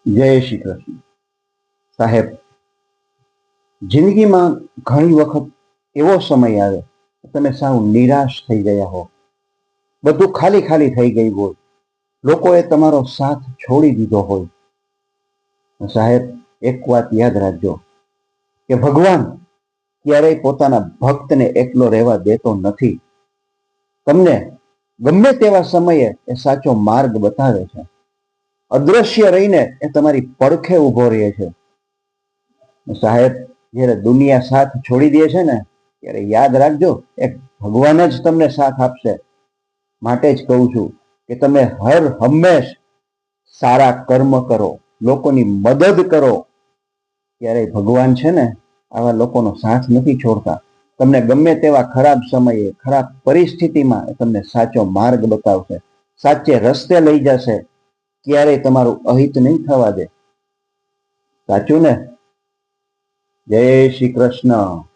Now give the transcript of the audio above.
જય શ્રી કૃષ્ણ. સાહેબ, જિંદગીમાં ઘણી વખત એવો સમય આવે તમે સાવ નિરાશ થઈ ગયા હો, બધું ખાલી ખાલી થઈ ગયું હોય, લોકોએ તમારો સાથ છોડી દીધો હોય. સાહેબ, એક વાત યાદ રાખજો કે ભગવાન ક્યારેય પોતાના ભક્તને એકલો રહેવા દેતો નથી. તમને ગમે તેવા સમયે એ સાચો માર્ગ બતાવે છે. અદ્રશ્ય રહીને એ તમારી પડખે ઉભો રહે છે. સાહેબ, જ્યારે દુનિયા સાથ છોડી દે છે ને, ત્યારે યાદ રાખજો એક ભગવાન જ તમને સાથ આપશે. માટે જ કહું છું કે તમે હર હંમેશ સારા કર્મ કરો, લોકોની મદદ કરો. ત્યારે ભગવાન છે ને આવા લોકોનો સાથ નથી છોડતા. તમને ગમે તેવા ખરાબ સમયે, ખરાબ પરિસ્થિતિમાં તમને સાચો માર્ગ બતાવશે, સાચે રસ્તે લઈ જશે. ક્યારેય તમારું અહિત નહીં થવા દે. સાચું ને? જય શ્રી કૃષ્ણ.